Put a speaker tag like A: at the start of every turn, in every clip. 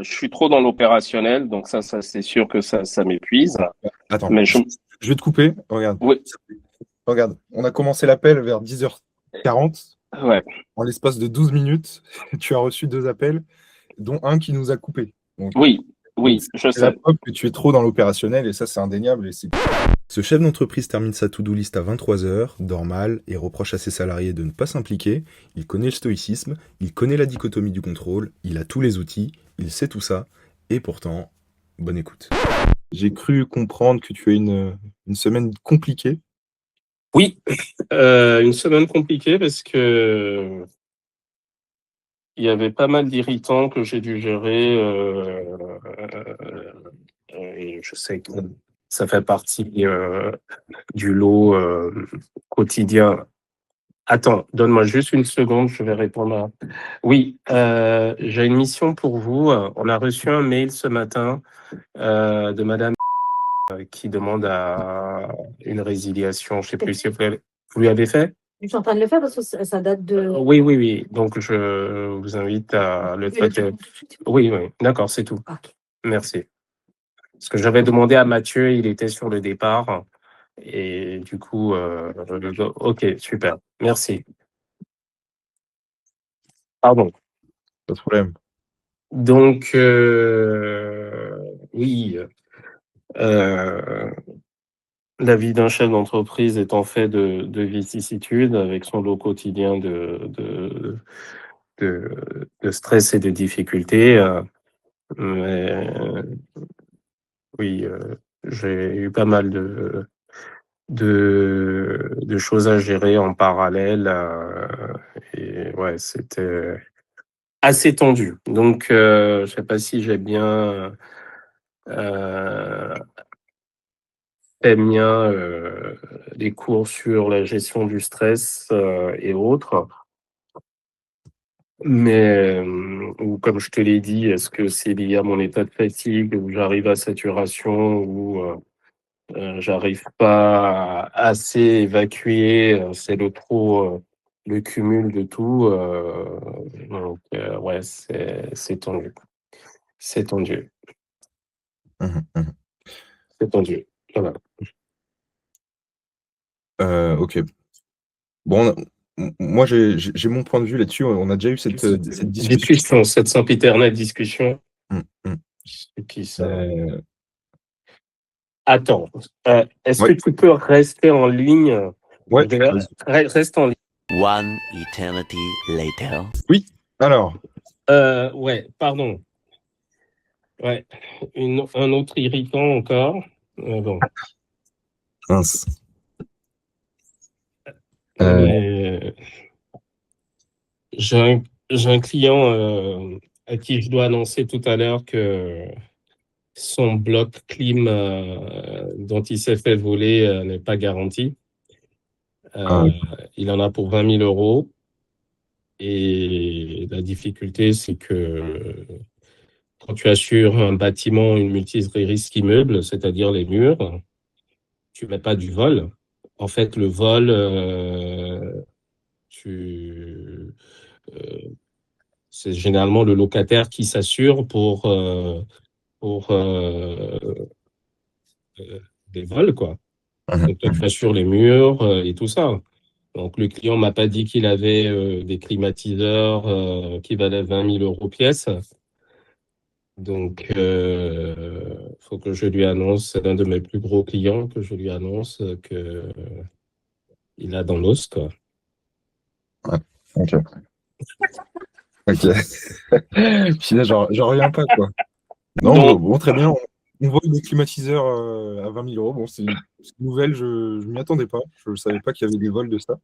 A: je suis trop dans l'opérationnel, donc ça c'est sûr que ça m'épuise.
B: Attends,
A: Mais
B: je vais te couper. Regarde.
A: oui,
B: Regarde, on a commencé l'appel vers 10h40.
A: ouais,
B: En l'espace de 12 minutes, tu as reçu deux appels, dont un qui nous a coupé.
A: oui,
B: Donc
A: oui, je
B: c'est la
A: sais.
B: preuve que tu es trop dans l'opérationnel et ça, c'est indéniable. Ce chef d'entreprise termine sa to-do list à 23h, dort mal et reproche à ses salariés de ne pas s'impliquer. Il connaît le stoïcisme, il connaît la dichotomie du contrôle, il a tous les outils, il sait tout ça, et pourtant, bonne écoute. J'ai cru comprendre que tu as une semaine compliquée.
A: Oui, une semaine compliquée parce que il y avait pas mal d'irritants que j'ai dû gérer. Et je sais que ça fait partie du lot quotidien. Attends, donne-moi juste une seconde, je vais répondre à... Oui, j'ai une mission pour vous. On a reçu un mail ce matin de madame qui demande à une résiliation. Je ne sais plus si vous lui avez fait?
C: Je suis en train de le faire parce que ça date de.
A: Oui, oui, oui. Donc, je vous invite à le traiter. Oui, oui. D'accord, c'est tout.
C: Ok.
A: Merci. Parce que j'avais demandé à Mathieu, il était sur le départ. Et du coup, ok, super. Merci. Pardon.
B: Pas de problème.
A: Donc, oui, la vie d'un chef d'entreprise est en fait de vicissitudes avec son lot quotidien de stress et de difficultés. Mais oui, j'ai eu pas mal de choses à gérer en parallèle. Et ouais, c'était assez tendu. Donc, je ne sais pas si j'ai bien fait mien les cours sur la gestion du stress et autres. Mais, ou comme je te l'ai dit, est-ce que c'est lié à mon état de fatigue, où j'arrive à saturation, ou j'arrive pas à assez évacuer, c'est le trop, le cumul de tout. Donc, ouais, c'est tendu. C'est tendu.
B: Mhm, mhm.
A: C'est tendu. Voilà.
B: Ok. Bon, moi, j'ai mon point de vue là-dessus. On a déjà eu cette discussion.
A: Discussion, cette sempiternelle discussion.
B: Mm, mm.
A: C'est qui ça?
B: Euh,
A: Attends, est-ce que
B: ouais,
A: tu peux rester en ligne?
B: ouais, vas-y.
A: Reste en ligne.
D: One eternity later.
B: Oui, alors,
A: Ouais, pardon. Ouais, un autre irritant encore. Bon.
B: mince.
A: Mais j'ai un client à qui je dois annoncer tout à l'heure que son bloc clim dont il s'est fait voler n'est pas garanti.
B: Euh,
A: Il en a pour 20 000 euros. Et la difficulté, c'est que quand tu assures un bâtiment, une multi-risque immeuble, c'est-à-dire les murs, tu ne mets pas du vol. En fait, le vol, tu, euh, c'est généralement le locataire qui s'assure pour des vols, quoi. Donc, toi, tu assures les murs et tout ça. Donc, le client m'a pas dit qu'il avait des climatiseurs qui valaient 20 000 euros pièce. Donc, faut que je lui annonce, c'est l'un de mes plus gros clients, que je lui annonce que il a dans l'os, quoi.
B: ouais, ok. Ok. Puis là, j'en reviens pas, quoi. Non,
A: Donc,
B: bon, très bien. On voit des climatiseurs à 20 000 euros. Bon, c'est une nouvelle, je m'y attendais pas. Je ne savais pas qu'il y avait des vols de ça.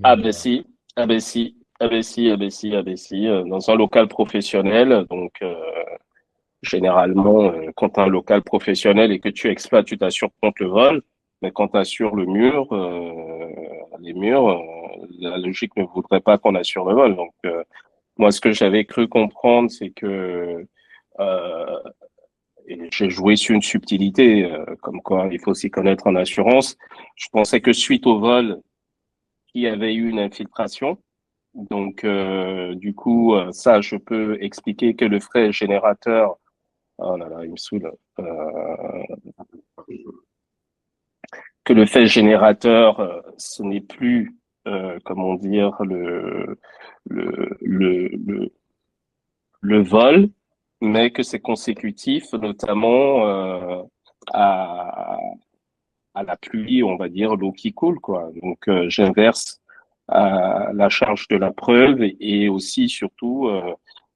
A: ah
B: Mais
A: ben si, ah ben si, ah ben si, ah ben si, ah ben si, dans un local professionnel, donc généralement, quand tu as un local professionnel et que tu exploites, tu t'assures contre le vol. Mais quand tu assures le mur, les murs, la logique ne voudrait pas qu'on assure le vol. Donc, moi, ce que j'avais cru comprendre, c'est que euh, et j'ai joué sur une subtilité, comme quoi il faut s'y connaître en assurance. Je pensais que suite au vol, il y avait eu une infiltration. Donc, du coup, ça, je peux expliquer que le frais générateur Oh là là, il me saoule. Que le fait générateur, ce n'est plus, comment dire, le, le, le, le vol, mais que c'est consécutif, notamment à, à la pluie, on va dire, l'eau qui coule, quoi. Donc, j'inverse la charge de la preuve et aussi, surtout,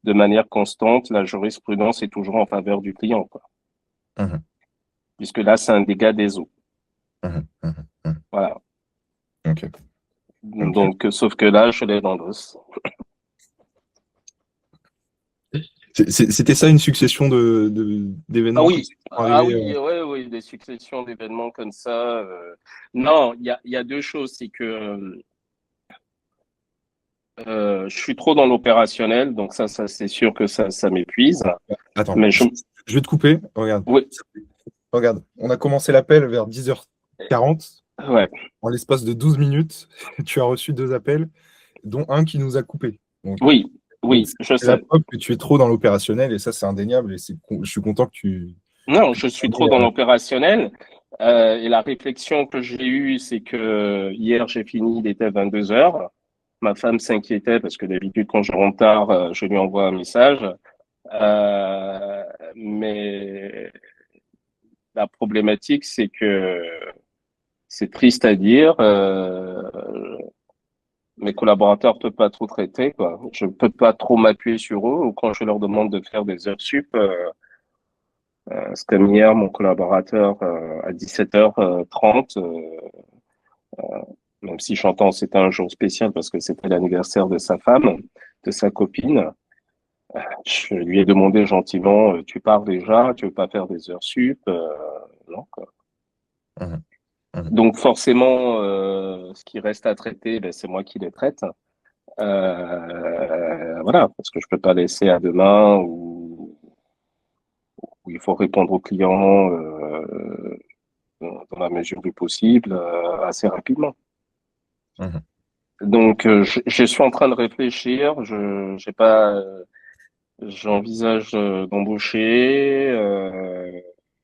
A: de manière constante, la jurisprudence est toujours en faveur du client, quoi.
B: Mhm,
A: Puisque là, c'est un dégât des eaux.
B: mhm, mhm, mhm.
A: Voilà.
B: Ok, ok.
A: Donc, sauf que là, je l'ai dans l'os.
B: C'était ça une succession
A: Ah
B: d'événements comme ça
A: oui,
B: qui sont
A: ah
B: arrivés.
A: oui, ouais, oui, des successions d'événements comme ça. Non, il y a deux choses, c'est que je suis trop dans l'opérationnel, donc ça c'est sûr que ça m'épuise.
B: Attends,
A: Mais
B: je vais te couper. Regarde.
A: oui,
B: Regarde, on a commencé l'appel vers 10h40.
A: ouais,
B: En l'espace de 12 minutes, tu as reçu 2 appels, dont un qui nous a coupé.
A: oui,
B: Donc
A: oui, je
B: c'est la
A: sais.
B: preuve que tu es trop dans l'opérationnel et ça, c'est indéniable. Et je suis content
A: Non,
B: que
A: je
B: tu
A: suis
B: aies,
A: trop dans l'opérationnel. Et la réflexion que j'ai eue, c'est que hier j'ai fini, il était 22 heures. Ma femme s'inquiétait parce que d'habitude quand je rentre tard, je lui envoie un message. Euh, mais la problématique, c'est que c'est triste à dire, mes collaborateurs ne peuvent pas trop traiter, quoi. Je ne peux pas trop m'appuyer sur eux ou quand je leur demande de faire des heures sup. C'est comme hier, mon collaborateur à 17h30, même si j'entends c'était un jour spécial parce que c'était l'anniversaire de sa femme, de sa copine. Je lui ai demandé gentiment, tu pars déjà, tu veux pas faire des heures sup? Non, quoi.
B: Mhm, mhm,
A: Donc forcément, ce qui reste à traiter, ben, c'est moi qui les traite. Voilà, parce que je peux pas laisser à demain où il faut répondre aux clients dans la mesure du possible assez rapidement.
B: mhm,
A: Donc, je suis en train de réfléchir. Je j'ai pas, j'envisage d'embaucher,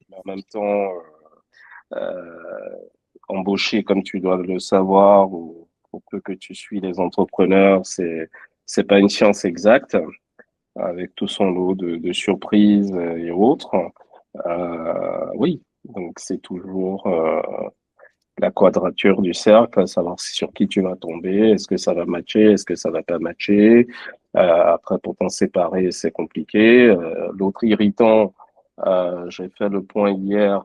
A: mais en même temps, embaucher, comme tu dois le savoir, ou pour peu que tu suis les entrepreneurs, c'est pas une science exacte, avec tout son lot de surprises et autres. Oui, donc c'est toujours la quadrature du cercle, à savoir sur qui tu vas tomber, est-ce que ça va matcher, est-ce que ça va pas matcher. Après, pour t'en séparer, c'est compliqué. L'autre irritant, j'ai fait le point hier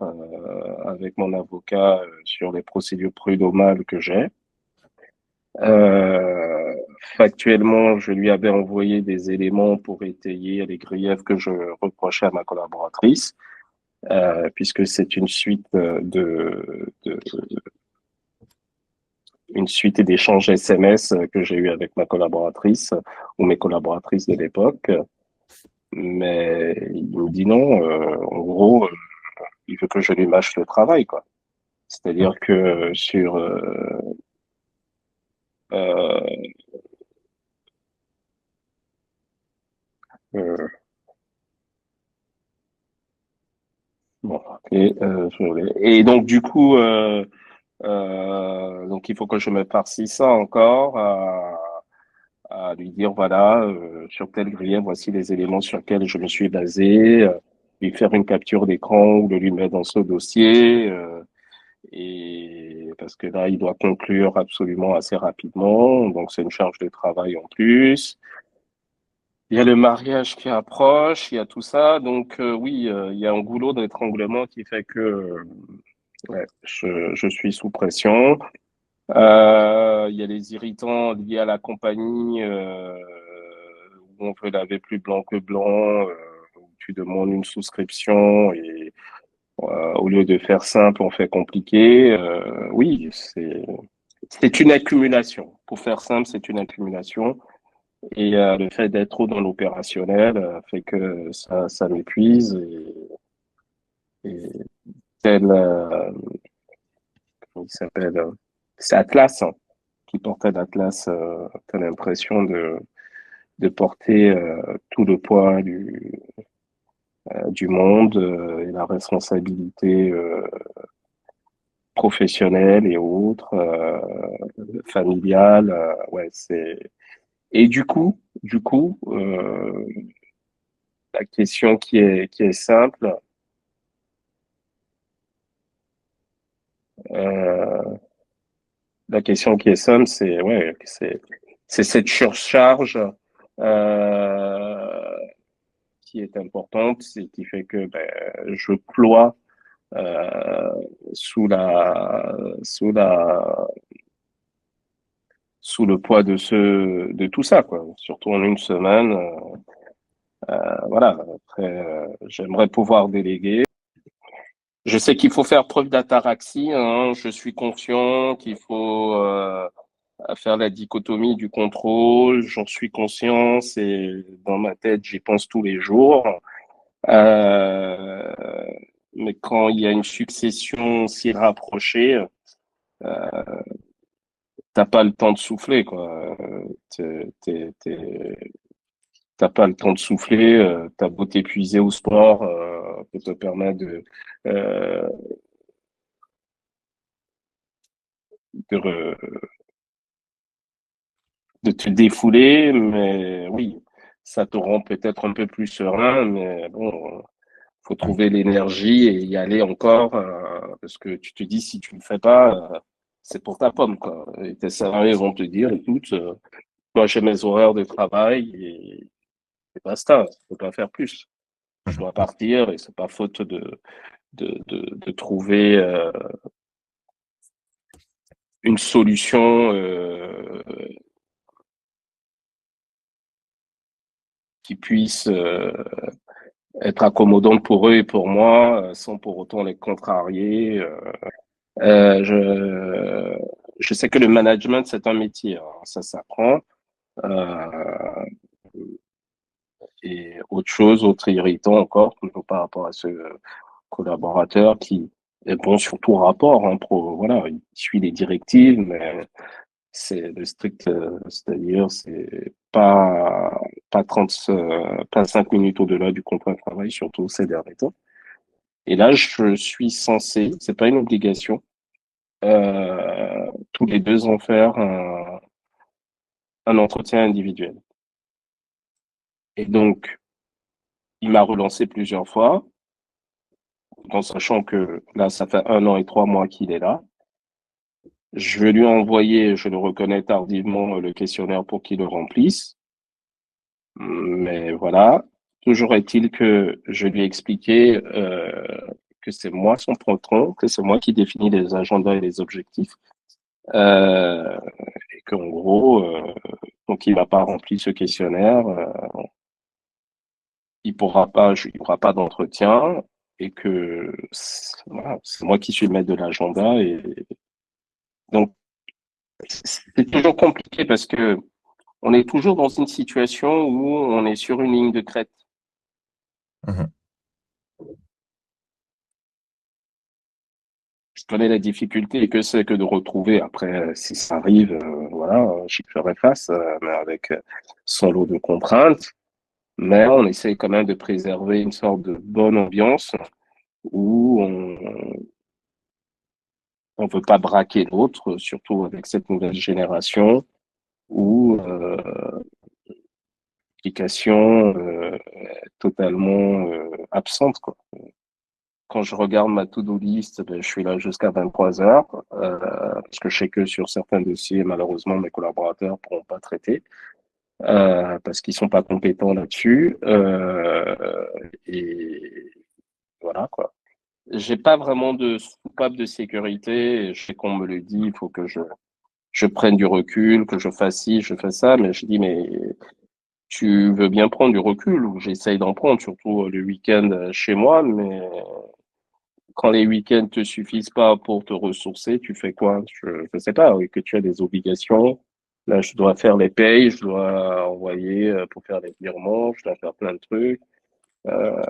A: avec mon avocat sur les procédures prud'homales que j'ai. Euh, Factuellement, je lui avais envoyé des éléments pour étayer les griefs que je reprochais à ma collaboratrice, puisque c'est une suite d'échanges SMS que j'ai eu avec ma collaboratrice ou mes collaboratrices de l'époque. Mais il me dit non, en gros, il veut que je lui mâche le travail, quoi. C'est-à-dire que sur euh, euh, bon, ok, et donc du coup, donc il faut que je me farcisse ça encore à lui dire voilà sur tel grille, voici les éléments sur lesquels je me suis basé, lui faire une capture d'écran ou de lui mettre dans ce dossier. Et parce que là, il doit conclure absolument assez rapidement, donc c'est une charge de travail en plus. Il y a le mariage qui approche, il y a tout ça, donc oui, il y a un goulot d'étranglement qui fait que ouais, je suis sous pression. Il y a les irritants liés à la compagnie où on veut laver plus blanc que blanc, où tu demandes une souscription et au lieu de faire simple, on fait compliqué. Oui, c'est une accumulation. Pour faire simple, c'est une accumulation. Et le fait d'être trop dans l'opérationnel fait que ça m'épuise. Et tel, comment il s'appelle? C'est Atlas, hein, qui portait l'Atlas. T'as l'impression de porter tout le poids du du monde et la responsabilité professionnelle et autres, familiale, ouais, c'est. Et la question qui est simple, euh, la question qui est simple, c'est ouais, c'est cette surcharge euh, qui est importante, c'est qui fait que ben, je ploie euh, sous la sous la sous le poids de tout ça quoi. Surtout en une semaine, voilà. Après, j'aimerais pouvoir déléguer. Je sais qu'il faut faire preuve d'ataraxie, hein. Je suis conscient qu'il faut faire la dichotomie du contrôle. J'en suis conscient. C'est dans ma tête, j'y pense tous les jours. Euh, mais quand il y a une succession si rapprochée, euh, t'as pas le temps de souffler, quoi. T'as pas le temps de souffler. T'as beau t'épuiser au sport, pour te permettre euh, de, de te défouler, mais oui, ça te rend peut-être un peu plus serein, mais bon, faut trouver l'énergie et y aller encore, parce que tu te dis, si tu le fais pas, c'est pour ta pomme, quoi. Et tes salariés vont te dire, écoute, moi j'ai mes horaires de travail et basta, je peux pas faire plus. Je dois partir et c'est pas faute de trouver une solution qui puisse être accommodante pour eux et pour moi, sans pour autant les contrarier. Je sais que le management, c'est un métier, hein, ça s'apprend. Euh, et autre irritant encore, toujours par rapport à ce collaborateur qui est bon sur tout rapport, hein, voilà, il suit les directives, mais c'est le strict, c'est-à-dire c'est pas 30, pas 5 minutes au-delà du contrat de travail, surtout ces derniers temps. Et là, je suis censé, c'est pas une obligation, tous les 2 ans faire un entretien individuel. Et donc, il m'a relancé plusieurs fois, en sachant que là, ça fait 1 an et 3 mois qu'il est là. Je vais lui envoyer, je le reconnais tardivement, le questionnaire pour qu'il le remplisse. Mais voilà, toujours est-il que je lui ai expliqué que c'est moi son patron, que c'est moi qui définis les agendas et les objectifs, euh, et qu'en gros, donc il n'a pas rempli ce questionnaire, il pourra pas d'entretien, et que voilà, c'est moi qui suis le maître de l'agenda. Et donc c'est toujours compliqué parce que on est toujours dans une situation où on est sur une ligne de crête.
B: Mhm.
A: Je connais la difficulté et que c'est que de retrouver après, si ça arrive, voilà, j'y ferai face, mais avec son lot de contraintes. Mais on essaie quand même de préserver une sorte de bonne ambiance où on veut pas braquer l'autre, surtout avec cette nouvelle génération où l'application est totalement absente, quoi. Quand je regarde ma to-do list, ben, je suis là jusqu'à 23 heures, parce que je sais que sur certains dossiers, malheureusement, mes collaborateurs ne pourront pas traiter, parce qu'ils sont pas compétents là-dessus. Et voilà, quoi. J'ai pas vraiment de soupape de sécurité. Je sais qu'on me le dit, il faut que je prenne du recul, que je fasse ci, je fais ça, mais je dis, mais tu veux bien prendre du recul, ou j'essaye d'en prendre, surtout le week-end chez moi, mais quand les week-ends te suffisent pas pour te ressourcer, tu fais quoi? Je sais pas, oui, que tu as des obligations. Là, je dois faire les payes, je dois envoyer pour faire les virements, je dois faire plein de trucs. Euh,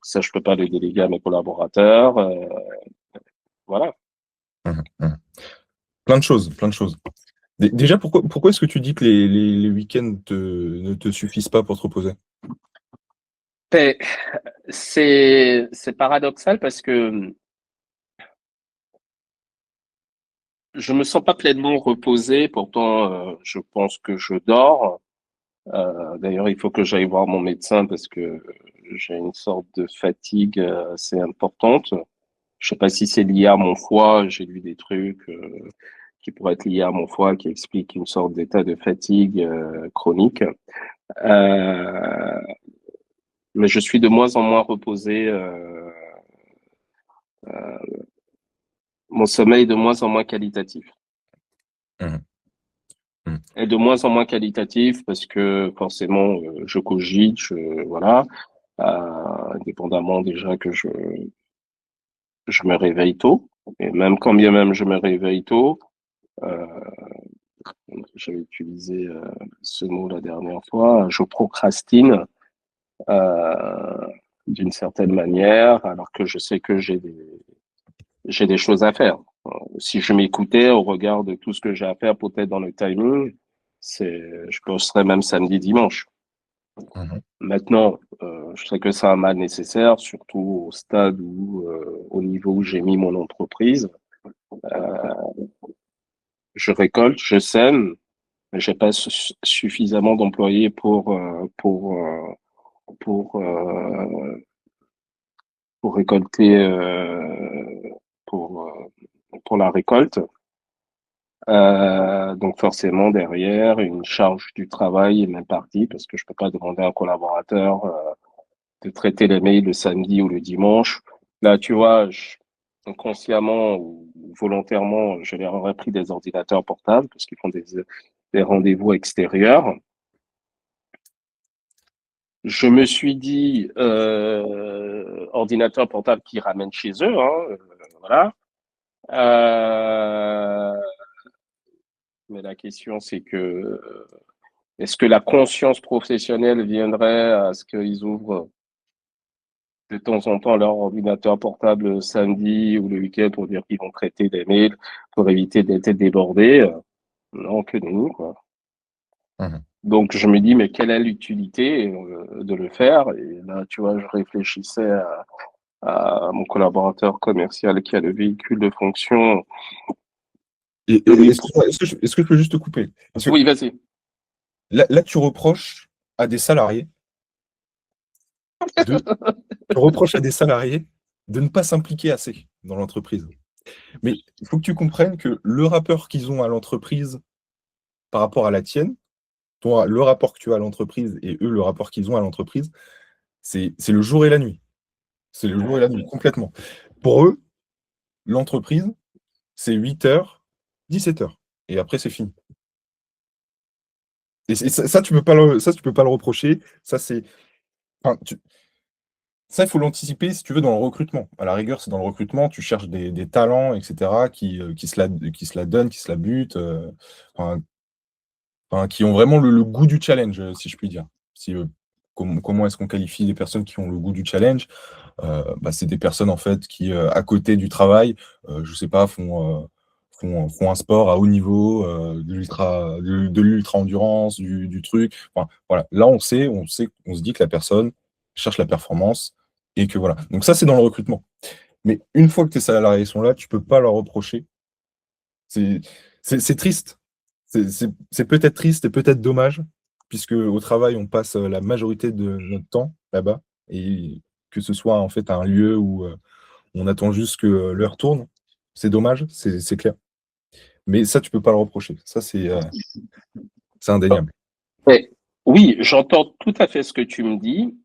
A: Ça, je peux pas le déléguer à mes collaborateurs. Voilà.
B: Mhm. Mhm. Plein de choses, plein de choses. Déjà, pourquoi est-ce que tu dis que les week-ends ne te suffisent pas pour te reposer?
A: Ben, c'est paradoxal parce que je me sens pas pleinement reposé. Pourtant, je pense que je dors. D'ailleurs, il faut que j'aille voir mon médecin parce que j'ai une sorte de fatigue assez importante. Je sais pas si c'est lié à mon foie. J'ai lu des trucs qui pourraient être liés à mon foie, qui expliquent une sorte d'état de fatigue chronique. Euh, mais je suis de moins en moins reposé. Mon sommeil est de moins en moins qualitatif.
B: Mhm. Mhm.
A: Et de moins en moins qualitatif parce que forcément, je cogite, voilà, indépendamment déjà que je me réveille tôt. Et même quand bien même je me réveille tôt, euh, j'avais utilisé ce mot la dernière fois, je procrastine euh, d'une certaine manière, alors que je sais que j'ai des choses à faire. Si je m'écoutais au regard de tout ce que j'ai à faire, peut-être dans le timing, je penserais même samedi, dimanche.
B: Mhm.
A: Maintenant, je sais que c'est un mal nécessaire, surtout au stade où, au niveau où j'ai mis mon entreprise. Je récolte, je sème, mais j'ai pas suffisamment d'employés pour récolter, pour, pour la récolte. Donc forcément derrière une charge du travail est même partie parce que je peux pas demander à un collaborateur de traiter les mails le samedi ou le dimanche. Là, tu vois, inconsciemment ou volontairement, je leur aurais pris des ordinateurs portables parce qu'ils font des rendez-vous extérieurs. Je me suis dit, ordinateur portable qui ramène chez eux, hein, voilà. Euh, mais la question, c'est que est-ce que la conscience professionnelle viendrait à ce qu'ils ouvrent de temps en temps leur ordinateur portable samedi ou le week-end pour dire qu'ils vont traiter des mails pour éviter d'être débordés? Non, que nenni, quoi.
B: Mhm.
A: Donc je me dis, mais quelle est l'utilité de le faire? Et là, tu vois, je réfléchissais à mon collaborateur commercial qui a le véhicule de fonction. De lui...
B: Est-ce que je peux juste te couper? Parce que
A: Oui, vas-y.
B: là, tu reproches à des salariés de, tu reproches à des salariés de ne pas s'impliquer assez dans l'entreprise. Mais il faut que tu comprennes que le rapport qu'ils ont à l'entreprise par rapport à la tienne, toi, le rapport que tu as à l'entreprise et eux, le rapport qu'ils ont à l'entreprise, c'est le jour et la nuit. C'est le jour et la nuit, complètement. Pour eux, l'entreprise, c'est 8h, 17h. Et après, c'est fini. Et ça, tu peux pas le reprocher. Ça, c'est. Enfin, ça, il faut l'anticiper si tu veux dans le recrutement. À la rigueur, c'est dans le recrutement, tu cherches des talents, etc., qui se la donnent, qui se la butent, enfin, qui ont vraiment le goût du challenge, si je puis dire. Si, comment est-ce qu'on qualifie les personnes qui ont le goût du challenge? Bah, c'est des personnes en fait qui, à côté du travail, je sais pas, font un sport à haut niveau, de l'ultra endurance, du truc. Enfin, voilà. Là, on se dit que la personne cherche la performance et que voilà. Donc ça, c'est dans le recrutement. Mais une fois que tes salariés sont là, tu peux pas leur reprocher. C'est c'est triste. C'est peut-être triste et peut-être dommage, puisque au travail, on passe la majorité de notre temps là-bas, et que ce soit en fait un lieu où on attend juste que l'heure tourne. C'est dommage, c'est clair. Mais ça, tu peux pas le reprocher. Ça, c'est indéniable.
A: Mais, oui, j'entends tout à fait ce que tu me dis,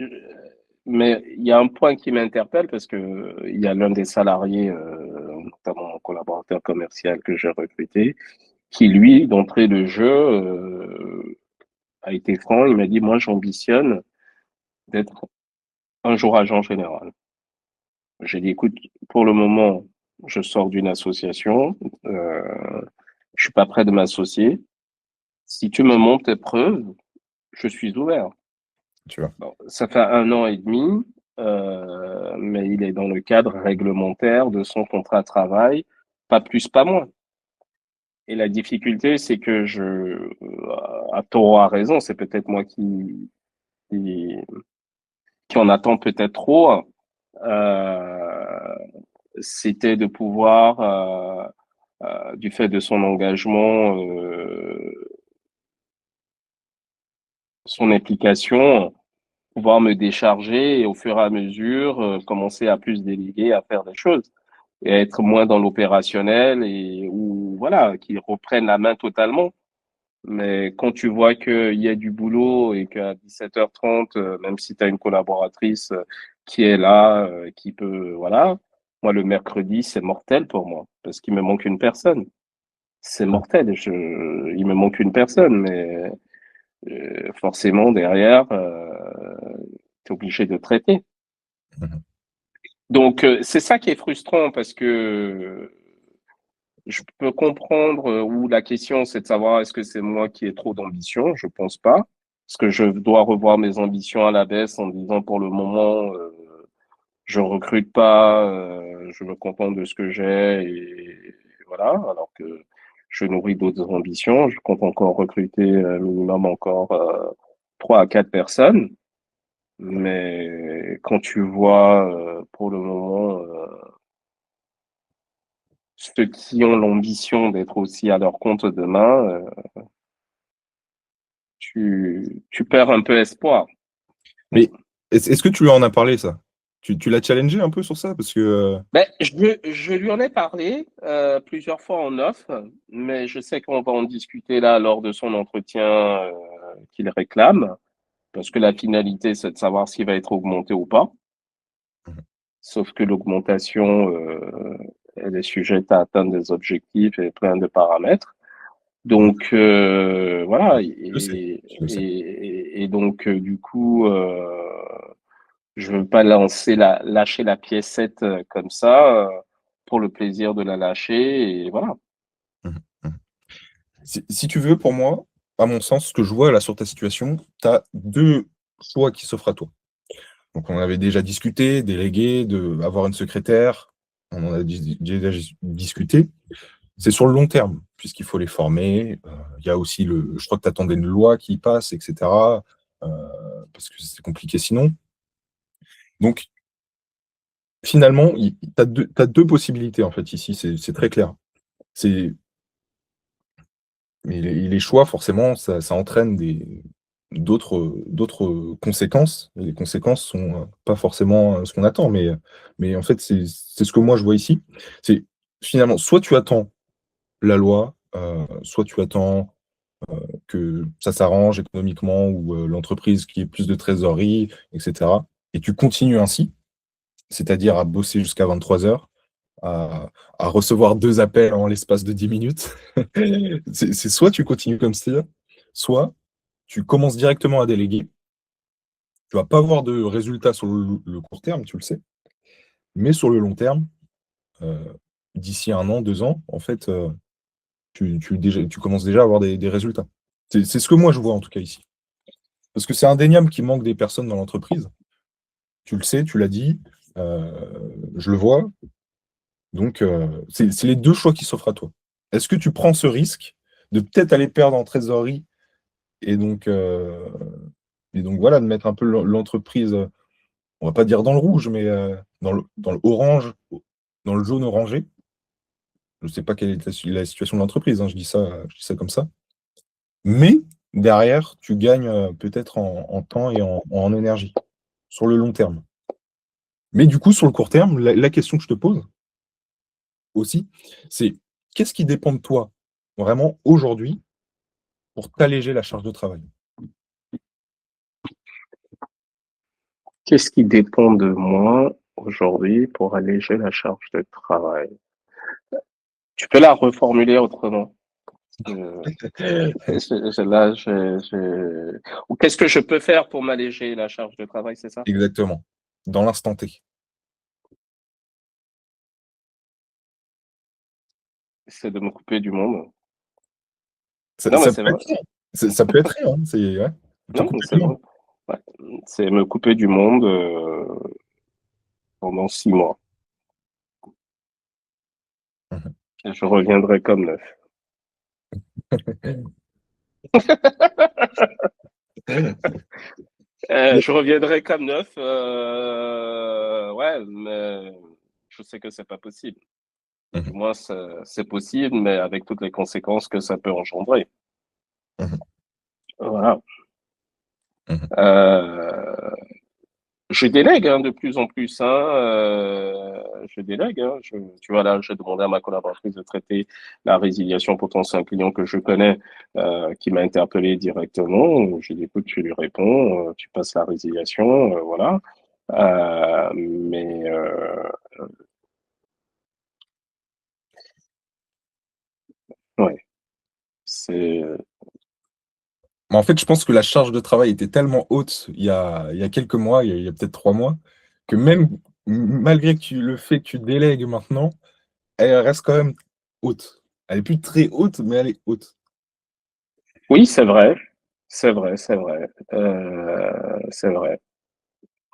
A: euh, mais il y a un point qui m'interpelle parce que il y a l'un des salariés, notamment un collaborateur commercial que j'ai recruté, qui lui, d'entrée de jeu, a été franc. Il m'a dit, moi, j'ambitionne d'être un jour agent général. J'ai dit, écoute, pour le moment, je sors d'une association, je suis pas prêt de m'associer. Si tu me montres tes preuves, je suis ouvert.
B: Tu vois.
A: Bon, ça fait 1 an et demi, mais il est dans le cadre réglementaire de son contrat de travail, pas plus, pas moins. Et la difficulté, c'est que à tort ou à raison, c'est peut-être moi qui qui en attend peut-être trop, c'était de pouvoir, du fait de son engagement, son implication, pouvoir me décharger et au fur et à mesure commencer à plus déléguer, à faire des choses et à être moins dans l'opérationnel et ou voilà, qu'ils reprennent la main totalement. Mais quand tu vois qu'il y a du boulot et qu'à 17h30, même si tu as une collaboratrice qui est là, qui peut, voilà, moi le mercredi, c'est mortel pour moi parce qu'il me manque une personne. C'est mortel. Il me manque une personne, mais forcément derrière, tu es obligé de traiter.
B: Mhm.
A: Donc c'est ça qui est frustrant parce que je peux comprendre où la question c'est de savoir est-ce que c'est moi qui ai trop d'ambition? Je pense pas. Parce que je dois revoir mes ambitions à la baisse en disant pour le moment, je recrute pas, je me contente de ce que j'ai et voilà. Alors que je nourris d'autres ambitions. Je compte encore recruter minimum encore 3 à 4 personnes. Mais quand tu vois pour le moment ceux qui ont l'ambition d'être aussi à leur compte demain, tu perds un peu espoir.
B: Mais est-ce que tu lui en as parlé, ça? Tu l'as challengé un peu sur ça? Parce que
A: Ben, je lui en ai parlé plusieurs fois en off, mais je sais qu'on va en discuter là lors de son entretien qu'il réclame, parce que la finalité, c'est de savoir s'il va être augmenté ou pas. Sauf que l'augmentation, elle est sujette à atteindre des objectifs et plein de paramètres. Donc voilà,
B: je sais, je le sais.
A: et donc du coup, je veux pas lâcher la piécette comme ça pour le plaisir de la lâcher et voilà.
B: Mhm. Mhm. Si tu veux, pour moi, à mon sens, ce que je vois là sur ta situation, tu as deux choix qui s'offrent à toi. Donc, on avait déjà discuté, délégué, avoir une secrétaire. On en a déjà discuté. C'est sur le long terme, puisqu'il faut les former. Il y a aussi je crois que tu attendais une loi qui passe, etc. euh, parce que c'est compliqué sinon. Donc, finalement, tu as deux possibilités, en fait, ici, c'est très clair. Mais les choix, forcément, ça entraîne d'autres conséquences. Et les conséquences sont pas forcément ce qu'on attend, mais en fait, c'est ce que moi je vois ici. C'est finalement, soit tu attends la loi, soit tu attends que ça s'arrange économiquement ou l'entreprise qui ait plus de trésorerie, etc. Et tu continues ainsi, c'est-à-dire à bosser jusqu'à 23 heures, à, à recevoir 2 appels en l'espace de 10 minutes. C'est soit tu continues comme ça, soit tu commences directement à déléguer. Tu vas pas avoir de résultats sur le court terme, tu le sais, mais sur le long terme, euh, d'ici 1 an, 2 ans, en fait, tu commences déjà à avoir des résultats. C'est ce que moi je vois en tout cas ici. Parce que c'est indéniable qu'il manque des personnes dans l'entreprise. Tu le sais, tu l'as dit, je le vois. Donc, c'est les deux choix qui s'offrent à toi. Est-ce que tu prends ce risque de peut-être aller perdre en trésorerie et donc voilà, de mettre un peu l'entreprise, on va pas dire dans le rouge, mais dans le orange, dans le jaune orangé. Je ne sais pas quelle est la situation de l'entreprise, hein, je dis ça comme ça. Mais derrière, tu gagnes peut-être en temps et en énergie sur le long terme. Mais du coup, sur le court terme, la question que je te pose aussi, c'est qu'est-ce qui dépend de toi vraiment aujourd'hui pour t'alléger la charge de travail?
A: Qu'est-ce qui dépend de moi aujourd'hui pour alléger la charge de travail? Tu peux la reformuler autrement. Là, ou qu'est-ce que je peux faire pour m'alléger la charge de travail, c'est ça?
B: Exactement. Dans l'instant T.
A: C'est de me couper du monde.
B: Ça,
A: Non, mais
B: ça
A: c'est
B: peut
A: vrai.
B: être ça. Ça peut être rien. Hein. Ouais. Te
A: Non, mais
B: couper
A: c'est
B: du
A: vrai.
B: monde.
A: Ouais. C'est me couper du monde pendant 6 mois.
B: Mhm.
A: Et je reviendrai comme neuf.
B: Mais-
A: Je reviendrai comme neuf. Ouais, mais je sais que c'est pas possible. Du
B: Mhm,
A: moins, c'est possible, mais avec toutes les conséquences que ça peut engendrer.
B: mhm,
A: Voilà.
B: mhm.
A: Euh, je délègue de plus en plus. Je délègue. Tu vois, là, j'ai demandé à ma collaboratrice de traiter la résiliation pour c'est un client que je connais qui m'a interpellé directement. J'ai dit, écoute, tu lui réponds, tu passes la résiliation, voilà. Mais ouais, c'est
B: Mais en fait, je pense que la charge de travail était tellement haute il y a quelques mois, il y a peut-être 3 mois, que même malgré que le fait que tu délègues maintenant, elle reste quand même haute. Elle est plus très haute, mais elle est haute.
A: oui, c'est vrai, c'est vrai, c'est vrai, c'est vrai,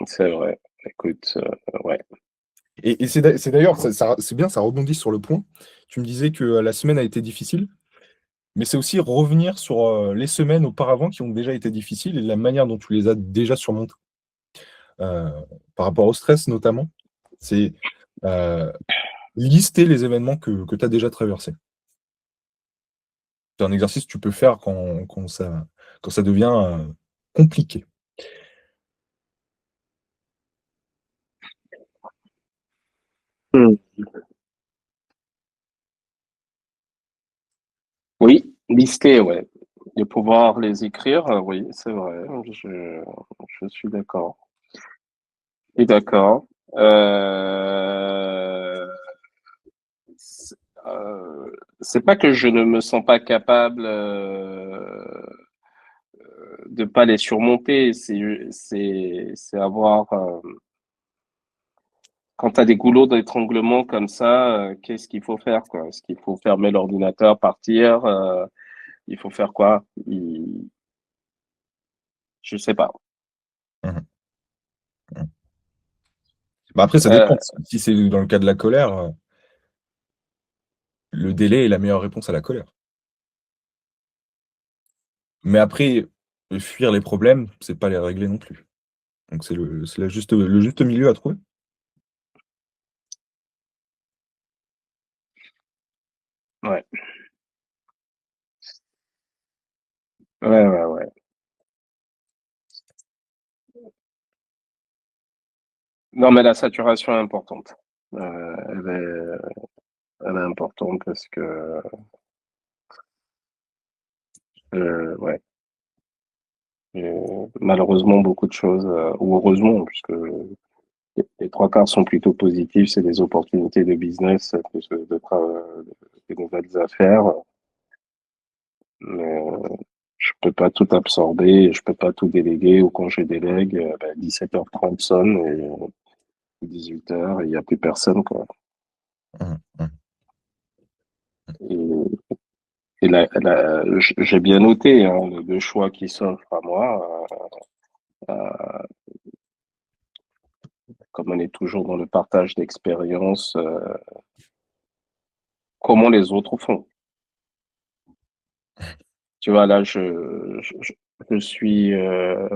A: c'est vrai. Écoute, ouais.
B: Et c'est d'ailleurs, c'est bien, ça rebondit sur le point. Tu me disais que la semaine a été difficile, mais c'est aussi revenir sur les semaines auparavant qui ont déjà été difficiles et la manière dont tu les as déjà surmontées. Euh, Par rapport au stress notamment, c'est euh, lister les événements que tu as déjà traversés. C'est un exercice que tu peux faire quand ça devient compliqué.
A: Hmm. Oui, lister, ouais. De pouvoir les écrire, oui, c'est vrai. Je suis d'accord. Je suis d'accord. Euh, c'est c'est pas que je ne me sens pas capable de pas les surmonter. C'est avoir quand tu as des goulots d'étranglement comme ça, qu'est-ce qu'il faut faire, quoi? Est-ce qu'il faut fermer l'ordinateur, partir? Il faut faire quoi? Je sais pas.
B: Mhm. Mhm. Bah après, ça
A: Euh,
B: dépend. Si c'est dans le cas de la colère, le délai est la meilleure réponse à la colère. Mais après, fuir les problèmes, c'est pas les régler non plus. Donc c'est le juste milieu à trouver.
A: ouais, ouais, ouais, ouais. Non, mais la saturation est importante. Elle est importante parce que, ouais, malheureusement, beaucoup de choses, ou heureusement, puisque les trois quarts sont plutôt positifs, c'est des opportunités de business, plus que des nouvelles affaires. Mais je peux pas tout absorber, je peux pas tout déléguer, ou quand je délègue, 17h30 sonne et 18h, et il n'y a plus personne, quoi.
B: Mhm. Mhm.
A: Et, j'ai bien noté le deux choix qui s'offrent à moi. Comme on est toujours dans le partage d'expériences, comment les autres font. Tu vois, là, je suis... euh,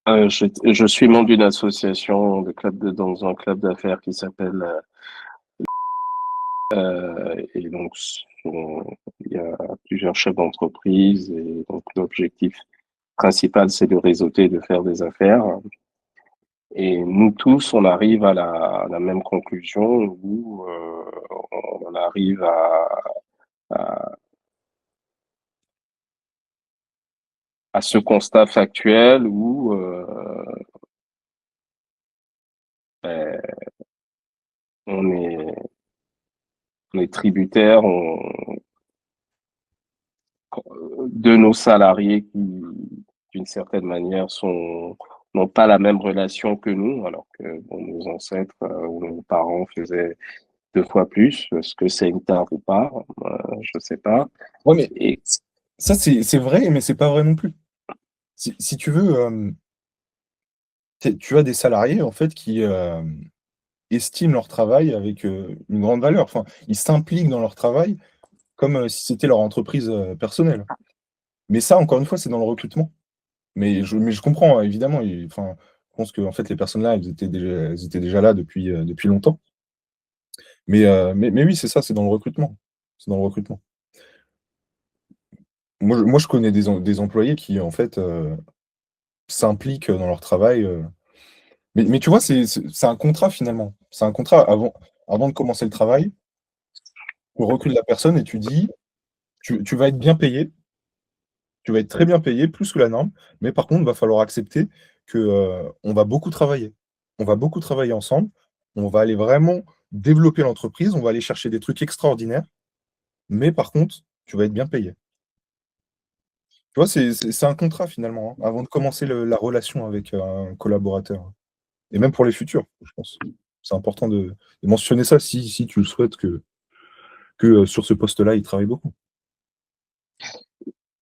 A: euh, je suis membre d'une association dans un club d'affaires qui s'appelle... et donc, il y a plusieurs chefs d'entreprise et donc l'objectif principal, c'est de réseauter, de faire des affaires. Et nous tous, on arrive à la même conclusion où on en arrive à, à ce constat factuel où ben, on est, on est tributaire de nos salariés qui, d'une certaine manière, n'ont pas la même relation que nous, alors que bon, nos ancêtres ou nos parents faisaient deux fois plus. Est-ce que c'est une tare ou pas? Je sais pas.
B: Ouais, mais
A: Et
B: ça, c'est vrai, mais c'est pas vrai non plus. si tu veux, tu as des salariés, en fait, qui estiment leur travail avec une grande valeur. Enfin, ils s'impliquent dans leur travail comme si c'était leur entreprise personnelle. Mais ça, encore une fois, c'est dans le recrutement. Mais je comprends, hein, évidemment. Enfin, je pense que en fait, les personnes là, elles étaient déjà là depuis longtemps. Mais oui, c'est ça, c'est dans le recrutement. C'est dans le recrutement. Moi, je connais des employés qui, en fait, s'impliquent dans leur travail. Mais tu vois, c'est un contrat finalement. C'est un contrat avant de commencer le travail. On recrute la personne et tu dis, tu vas être bien payé, tu vas être très bien payé, plus que la norme, mais par contre, il va falloir accepter que, on va beaucoup travailler. On va beaucoup travailler ensemble, on va aller vraiment développer l'entreprise, on va aller chercher des trucs extraordinaires, mais par contre, tu vas être bien payé. Tu vois, c'est un contrat finalement, hein, avant de commencer la relation avec un collaborateur. Et même pour les futurs, je pense. C'est important de mentionner ça si tu le souhaites que sur ce poste-là, il travaille beaucoup.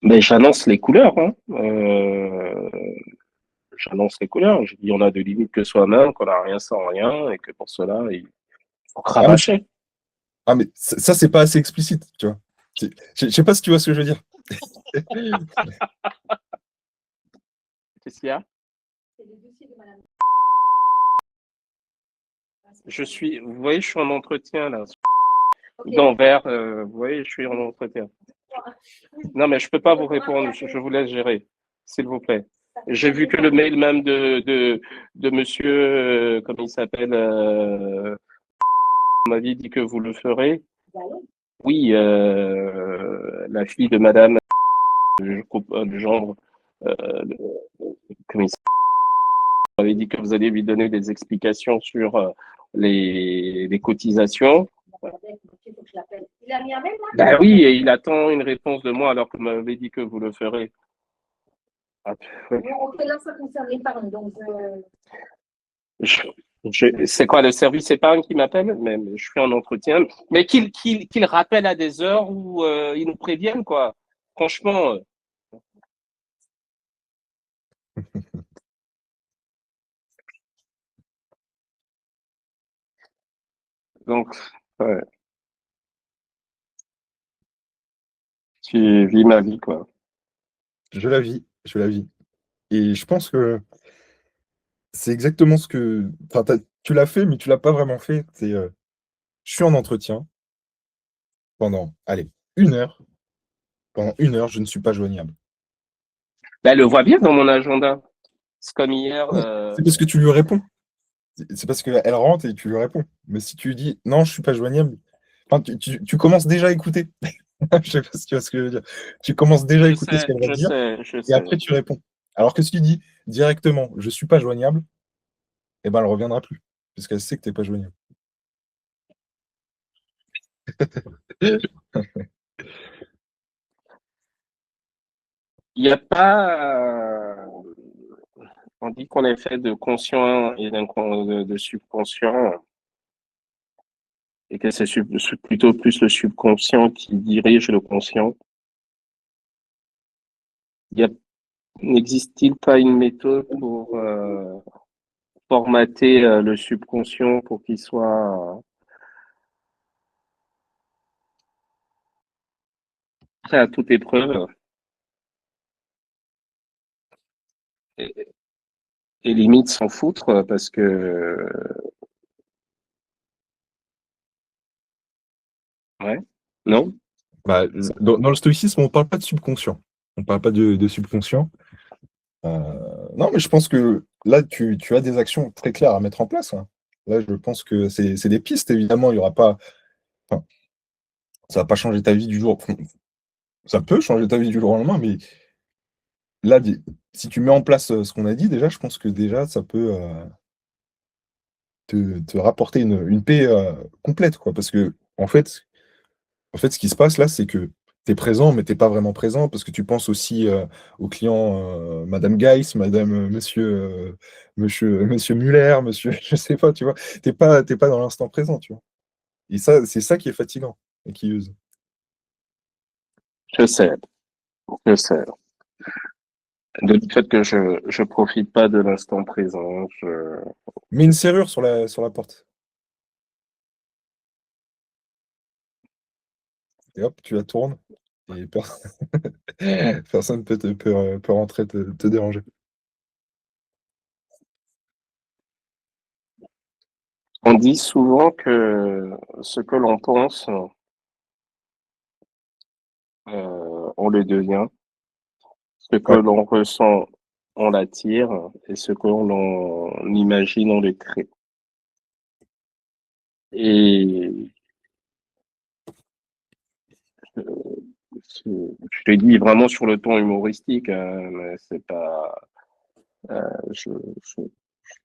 A: Mais j'annonce les couleurs, hein. J'annonce les couleurs. Je dis on a de limites que soi-même, qu'on n'a rien sans rien, et que pour cela, il faut
B: Ah mais,
A: cravacher.
B: ça, c'est pas assez explicite, tu vois. Je sais pas si tu vois ce que je veux dire.
A: Qu'est-ce qu'il y a? Vous voyez, je suis en entretien là. Dans vert, vous voyez, je suis en entretien. Non, mais je peux pas vous répondre. Je vous laisse gérer, s'il vous plaît. J'ai vu que le mail même de monsieur, comment il s'appelle, m'avait dit que vous le ferez. Oui, la fille de madame, le genre, comment il m'avait dit que vous allez lui donner des explications sur les cotisations.
C: Il a mis un mail
A: Ben
C: là?
A: oui, et il attend une réponse de moi alors que vous m'avez dit que vous le ferez. Ah, oui.
C: Bon, ok, là, ça concerne l'épargne. Donc,
A: Je- c'est quoi le service épargne qui m'appelle? Mais je suis en entretien. Mais qu'il rappelle à des heures où ils nous préviennent, quoi. Franchement. Donc, ouais, tu vis ma vie, quoi.
B: Je la vis, je la vis. Et je pense que c'est exactement ce que. Enfin, tu l'as fait, mais tu l'as pas vraiment fait. Je suis en entretien pendant, allez, 1 heure. Pendant 1 heure, je ne suis pas joignable.
A: Ben, elle le voit bien dans mon agenda. C'est comme hier.
B: C'est parce que tu lui réponds. C'est parce qu'elle rentre et tu lui réponds. Mais si tu lui dis non, je suis pas joignable, enfin, tu commences déjà à écouter. Je sais pas si tu vois ce que je veux dire. Tu commences déjà à
A: Je
B: écouter ce
A: sais,
B: qu'elle va
A: je
B: dire
A: sais, je
B: et
A: sais.
B: après tu réponds. Alors que si tu dis directement je suis pas joignable, eh ben elle reviendra plus. Puisqu'elle sait que tu n'es pas joignable.
A: Il n'y a pas. On dit qu'on est fait de conscient et de subconscient, et que c'est plutôt plus le subconscient qui dirige le conscient. Il y a N'existe-t-il pas une méthode pour formater le subconscient pour qu'il soit prêt à toute épreuve et, et limite s'en foutre parce que ouais, non?
B: Bah, dans le stoïcisme, on parle pas de subconscient. On parle pas de subconscient. Non, mais je pense que là, tu as des actions très claires à mettre en place, hein. Là, je pense que c'est des pistes, évidemment. Il y aura pas. Enfin, ça va pas changer ta vie du jour. Enfin, ça peut changer ta vie du jour au lendemain, mais là, si tu mets en place ce qu'on a dit, déjà, je pense que déjà, ça peut te rapporter une paix complète, quoi. Parce que, en fait, ce qui se passe là, c'est que tu es présent, mais tu pas vraiment présent parce que tu penses aussi aux clients, Madame Geiss, Monsieur Muller, monsieur, je sais pas, tu vois. T'es pas dans l'instant présent, tu vois. Et ça, c'est ça qui est fatigant et qui use.
A: Je sais, je sais. Du fait que je profite pas de l'instant présent.
B: Mets une serrure sur la porte. Et hop, tu la tournes. Et personne peut rentrer te déranger.
A: On dit souvent que ce que l'on pense, on le devient. Ce que
B: Ouais.
A: l'on ressent, on l'attire. Et ce que l'on imagine, on le crée. Et euh, je te dis vraiment sur le ton humoristique, hein, mais c'est pas, je, je, je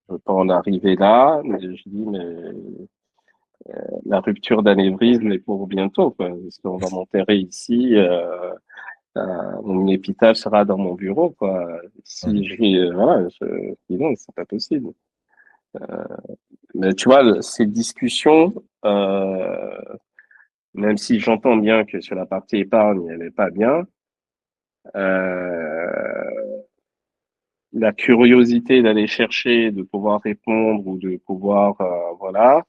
A: veux pas en arriver là, mais je dis, mais la rupture d'anévrisme est pour bientôt, quoi, parce qu'on va m'enterrer ici, mon épitaphe sera dans mon bureau, quoi. Si
B: Mhm.
A: je vis, voilà, dis non, c'est pas possible. Mais tu vois, ces discussions, euh, même si j'entends bien que sur la partie épargne, elle n'est pas bien, euh, la curiosité d'aller chercher, de pouvoir répondre ou de pouvoir, voilà,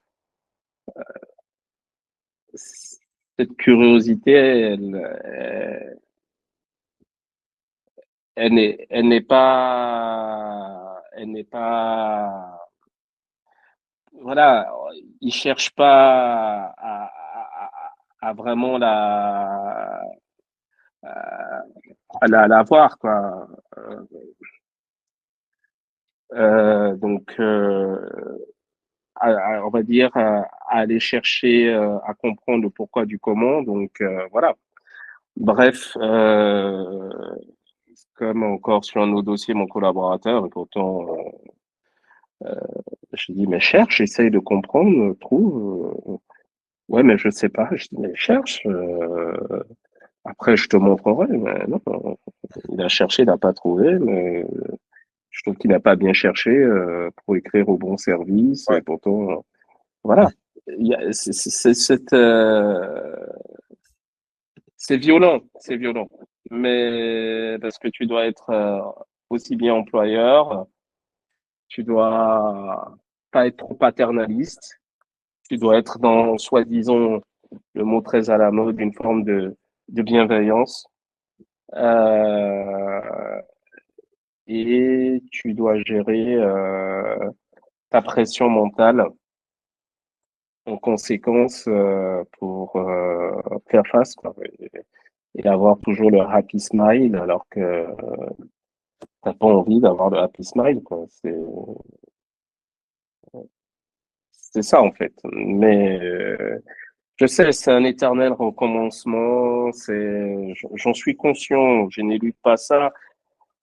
A: cette curiosité, elle n'est pas, voilà, ils cherchent pas à vraiment la voir, quoi. Donc, on va dire, à aller chercher à comprendre le pourquoi du comment. Donc, voilà. Bref, comme encore sur un autre dossier, mon collaborateur, et pourtant, je dis, mais cherche, essaye de comprendre, trouve. Ouais, mais je sais pas. Je dis, mais cherche. Après, je te montrerai. Mais non, il a cherché, il n'a pas trouvé, mais je trouve qu'il n'a pas bien cherché pour écrire au bon service. Et
B: Ouais.
A: pourtant, voilà. C'est violent, c'est violent. Mais parce que tu dois être aussi bien employeur, tu dois pas être trop paternaliste, tu dois être dans, soi-disant, le mot très à la mode, une forme de bienveillance. Euh, et tu dois gérer ta pression mentale en conséquence pour faire face, quoi, et avoir toujours le happy smile alors que t'as pas envie d'avoir le happy smile, quoi. C'est ça en fait. Mais je sais, c'est un éternel recommencement. J'en suis conscient. Je n'élude pas ça.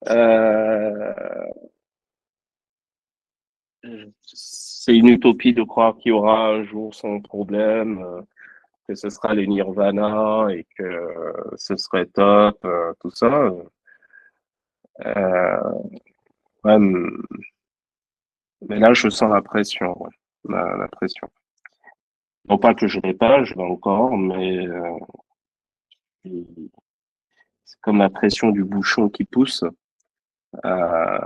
A: Euh, c'est une utopie de croire qu'il y aura un jour sans problème, que ce sera le nirvana et que ce serait top, tout ça. Euh, ouais, mais là, je sens la pression, ouais. La pression. Non pas que je l'ai pas, je l'ai encore, mais c'est comme la pression du bouchon qui pousse, euh,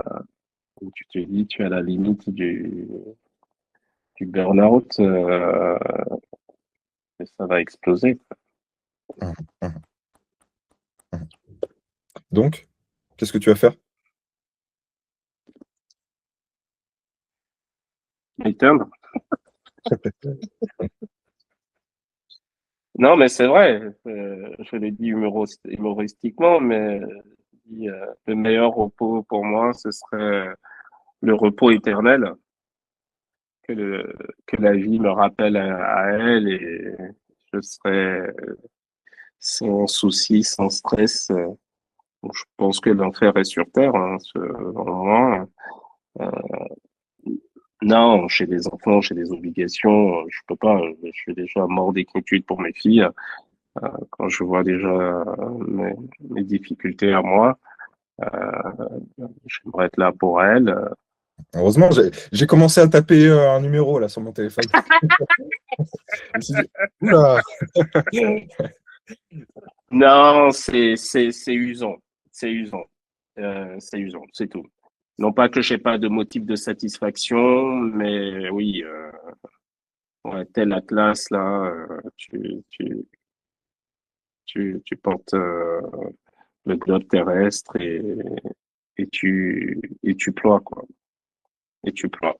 A: où tu te dis, tu es à la limite du burn-out, et ça va exploser.
B: Mhm. Mhm. Mhm. Donc, qu'est-ce que tu vas faire?
A: Éteindre. Non, mais c'est vrai, je l'ai dit humoristiquement, mais le meilleur repos pour moi, ce serait le repos éternel, que, que la vie me rappelle à elle et je serais sans souci, sans stress. Donc, je pense que l'enfer est sur Terre, hein, selon moi. Euh, non, j'ai des enfants, j'ai des obligations, je peux pas, je suis déjà mort d'inquiétude pour mes filles. Quand je vois déjà mes difficultés à moi, j'aimerais être là pour elles.
B: Heureusement, j'ai commencé à taper un numéro là sur mon téléphone. Je me suis dit, oula!
A: Non, c'est usant, c'est usant. c'est usant, c'est tout. Non pas que j'ai pas de motif de satisfaction, mais oui, ouais, telle la classe là, tu portes le globe terrestre et tu ploies quoi. Et tu ploies.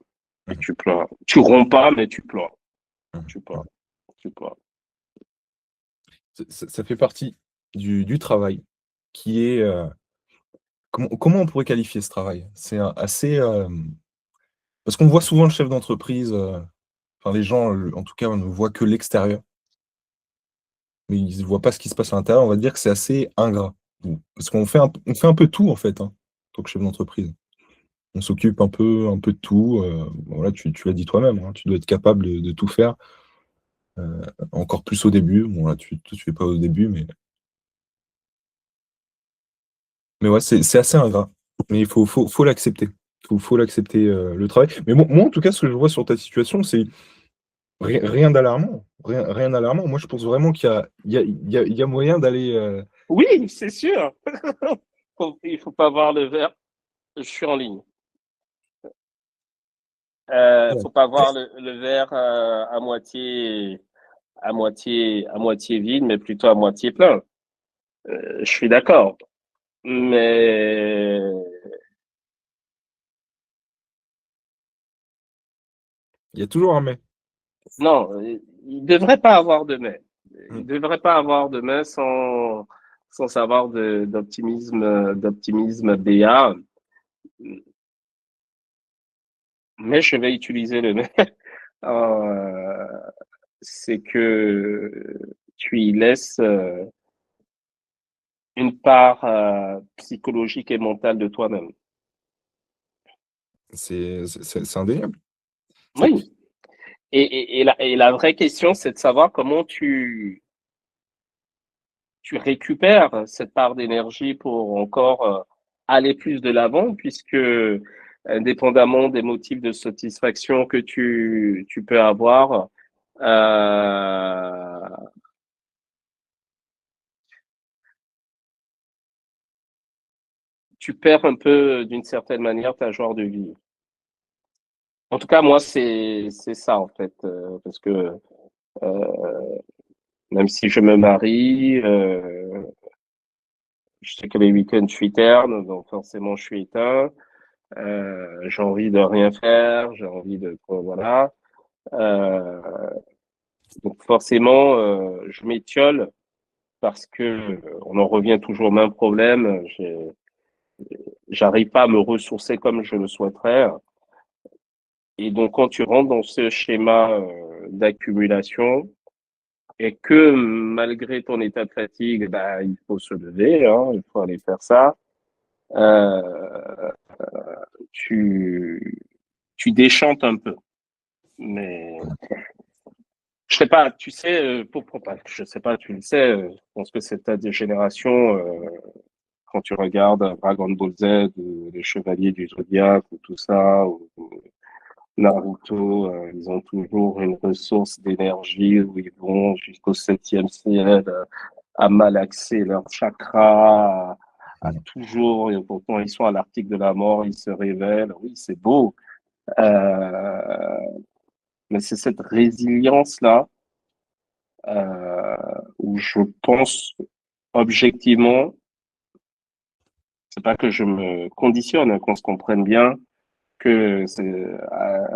A: Et
B: Mhm.
A: tu ploies. Tu romps pas, mais tu ploies.
B: Mhm.
A: Tu ploies. Tu ploies.
B: Ça fait partie du travail qui est, comment on pourrait qualifier ce travail? C'est assez, parce qu'on voit souvent le chef d'entreprise, enfin les gens, en tout cas, on ne voit que l'extérieur, mais ils ne voient pas ce qui se passe à l'intérieur. On va dire que c'est assez ingrat. Parce qu'on fait on fait un peu tout en fait, hein, en tant que chef d'entreprise. On s'occupe un peu de tout, voilà, tu l'as dit toi-même, hein, tu dois être capable de tout faire, encore plus au début. Bon là, toi tu fais pas au début, mais ouais, c'est assez ingrat. Mais il faut l'accepter. Faut l'accepter, le travail. Mais bon, moi, en tout cas, ce que je vois sur ta situation, c'est rien d'alarmant. Rien d'alarmant. Moi, je pense vraiment qu'il y a moyen d'aller.
A: Oui, c'est sûr. Il faut pas voir le verre. Je suis en ligne.
B: Ouais.
A: Faut pas voir le verre à moitié vide, mais plutôt à moitié plein. Je suis d'accord. Mais
B: Il y a toujours un mais.
A: non, il devrait pas avoir de mais.
B: Mm.
A: Il devrait pas avoir de mais sans avoir d'optimisme BA. Mais je vais utiliser le mais. Euh, c'est que tu y laisses une part psychologique et mentale de toi-même.
B: C'est indéniable. C'est
A: Oui. Et la vraie question, c'est de savoir comment tu récupères cette part d'énergie pour encore aller plus de l'avant, puisque indépendamment des motifs de satisfaction que tu peux avoir, euh, tu perds un peu d'une certaine manière ta joie de vivre. En tout cas, moi, c'est ça en fait, parce que même si je me marie, je sais que les week-ends je suis terne, donc forcément je suis éteint. J'ai envie de rien faire, j'ai envie de voilà. Euh, donc forcément, je m'étiole parce que on en revient toujours au même problème. J'arrive pas à me ressourcer comme je le souhaiterais. Et donc quand tu rentres dans ce schéma d'accumulation, et que malgré ton état de fatigue, bah, il faut se lever, hein, il faut aller faire ça. Euh, tu, tu déchantes un peu. Mais je sais pas, tu sais, je sais pas, tu le sais, je pense que c'est ta génération, quand tu regardes Dragon Ball Z, ou les Chevaliers du Zodiaque, ou tout ça, ou Naruto, ils ont toujours une ressource d'énergie où ils vont jusqu'au septième ciel, à malaxer leur chakra, à
B: Mm.
A: toujours, et pourtant ils sont à l'article de la mort, ils se révèlent. Oui, c'est beau. Euh, mais c'est cette résilience-là où je pense objectivement, c'est pas que je me conditionne, hein, qu'on se comprenne bien, que c'est,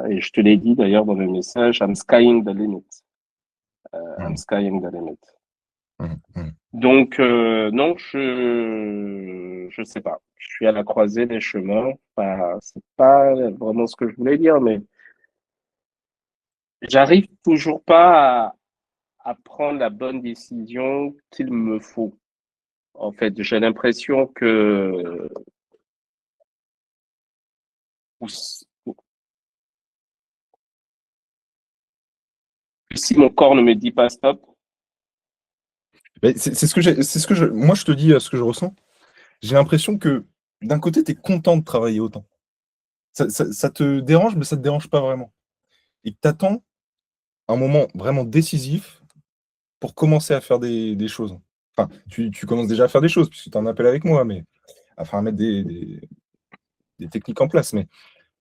A: et je te l'ai dit d'ailleurs dans le message, I'm skying the limit. I'm
B: Mm.
A: skying the limit.
B: Mm. Mm.
A: Donc, non, je sais pas. Je suis à la croisée des chemins. Enfin, c'est pas vraiment ce que je voulais dire, mais j'arrive toujours pas à prendre la bonne décision qu'il me faut. En fait, j'ai l'impression que ou s- si mon corps ne me dit pas stop,
B: Mais moi je te dis, ce que je ressens. J'ai l'impression que d'un côté, tu es content de travailler autant. Ça te dérange, mais ça te dérange pas vraiment. Et tu attends un moment vraiment décisif pour commencer à faire des choses. Enfin, tu commences déjà à faire des choses puisque tu en appelles avec moi, mais à mettre des techniques en place. Mais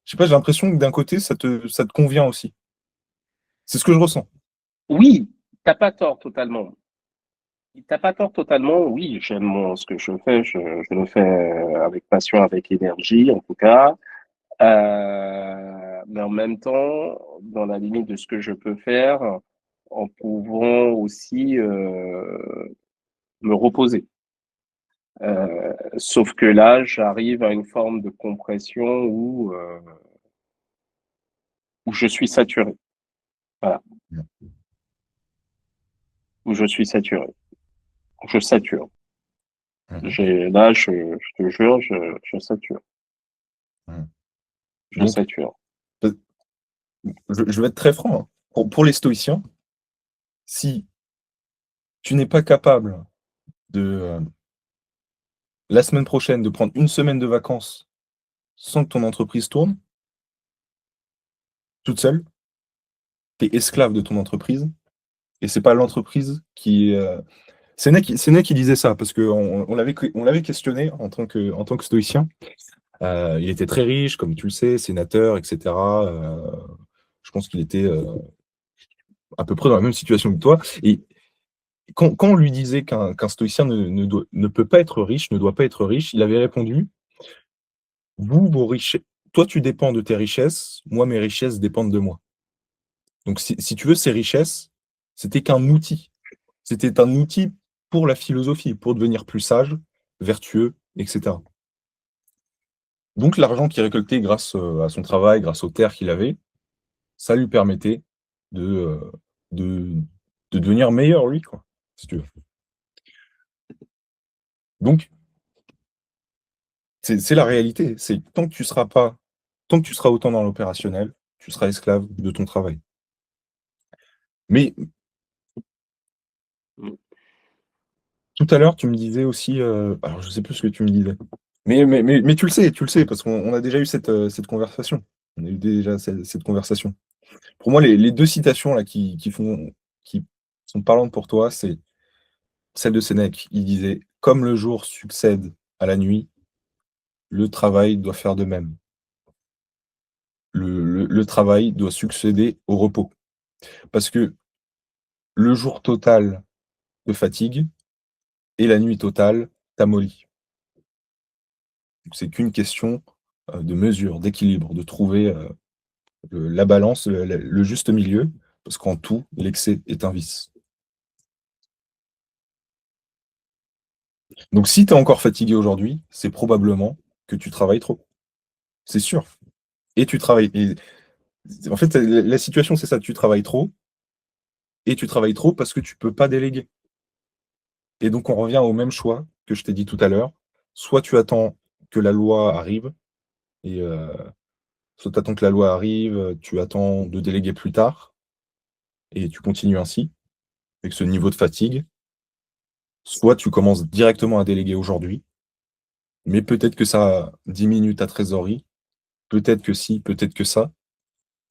B: je sais pas, j'ai l'impression que d'un côté, ça te convient aussi. C'est ce que je ressens.
A: Oui, t'as pas tort totalement. T'as pas tort totalement. Oui, j'aime ce que je fais. Je le fais avec passion, avec énergie, en tout cas. Mais en même temps, dans la limite de ce que je peux faire, en pouvant aussi me reposer. Sauf que là, j'arrive à une forme de compression où je suis saturé. Voilà, où je suis saturé. Je sature.
B: Mhm.
A: Là, je te jure, je sature.
B: Mhm.
A: Je
B: Donc,
A: sature.
B: je vais être très franc, hein. Pour les stoïciens, si tu n'es pas capable de, la semaine prochaine, de prendre une semaine de vacances sans que ton entreprise tourne, toute seule, tu es esclave de ton entreprise, et c'est pas l'entreprise qui... Sénèque, il disait ça, parce qu'on on l'avait questionné en tant que stoïcien. Il était très riche, comme tu le sais, sénateur, etc. Je pense qu'il était à peu près dans la même situation que toi. Et quand on lui disait qu'un stoïcien ne peut pas être riche, ne doit pas être riche, il avait répondu, vos richesses, toi tu dépends de tes richesses, moi mes richesses dépendent de moi. Donc si tu veux, ces richesses, c'était qu'un outil. C'était un outil pour la philosophie, pour devenir plus sage, vertueux, etc. Donc l'argent qu'il récoltait grâce à son travail, grâce aux terres qu'il avait, ça lui permettait de, de, de devenir meilleur, lui, quoi, si tu veux. Donc, c'est la réalité. C'est tant que tu seras autant dans l'opérationnel, tu seras esclave de ton travail. Mais tout à l'heure, tu me disais aussi, alors je sais plus ce que tu me disais, mais tu le sais, parce qu'on a déjà eu cette conversation. On a eu déjà cette conversation. Pour moi, les deux citations là qui sont parlantes pour toi, c'est celle de Sénèque. Il disait, comme le jour succède à la nuit, le travail doit faire de même. Le travail doit succéder au repos. Parce que le jour total te fatigue et la nuit totale t'amollit. C'est qu'une question de mesure, d'équilibre, de trouver la balance, le juste milieu, parce qu'en tout, l'excès est un vice. Donc si tu es encore fatigué aujourd'hui, c'est probablement que tu travailles trop. C'est sûr. Et tu travailles. En fait, la situation, c'est ça. Tu travailles trop, et tu travailles trop parce que tu peux pas déléguer. Et donc, on revient au même choix que je t'ai dit tout à l'heure. Soit tu attends que la loi arrive, et soit tu attends que la loi arrive, tu attends de déléguer plus tard, et tu continues ainsi, avec ce niveau de fatigue. Soit tu commences directement à déléguer aujourd'hui, mais peut-être que ça diminue ta trésorerie, peut-être que si, peut-être que ça,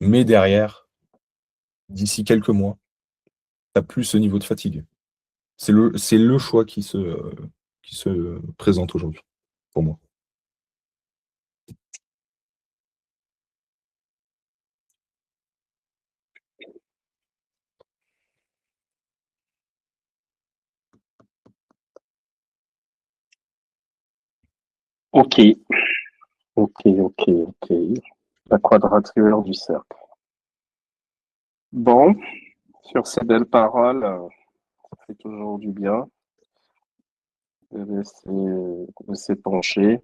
B: mais derrière, d'ici quelques mois, tu n'as plus ce niveau de fatigue. C'est le choix qui se présente aujourd'hui, pour moi.
A: Ok, ok. La quadrature du cercle. Bon, sur ces belles paroles, ça fait toujours du bien de s'épancher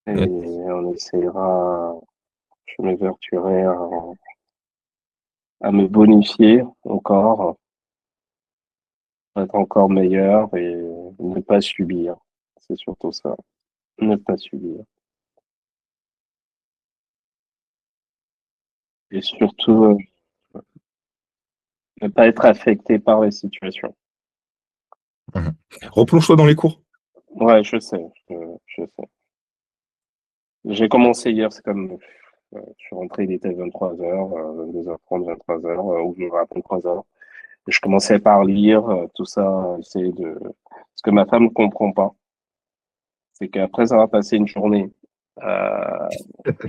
A: et
B: Ouais.
A: on essaiera, je m'évertuerai à me bonifier encore, à être encore meilleur et ne pas subir. C'est surtout ça, ne pas subir. Et surtout, ne pas être affecté par les situations.
B: Mhm. Replonge-toi dans les cours.
A: Ouais, je sais. J'ai commencé hier, c'est comme, je suis rentré, il était 23h, 22h30, 23h, ou 23h. Je commençais par lire tout ça, essayer de Ce que ma femme ne comprend pas, c'est qu'après avoir passé une journée euh,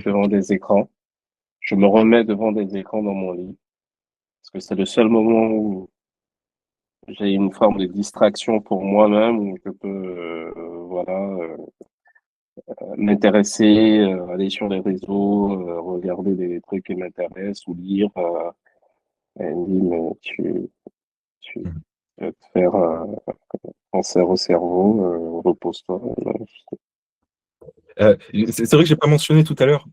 A: devant des écrans, je me remets devant des écrans dans mon lit, parce que c'est le seul moment où j'ai une forme de distraction pour moi-même, où je peux m'intéresser, aller sur les réseaux, regarder des trucs qui m'intéressent ou lire. Elle me dit, mais tu vas te faire cancer au cerveau, repose-toi.
B: C'est vrai que j'ai pas mentionné tout à l'heure.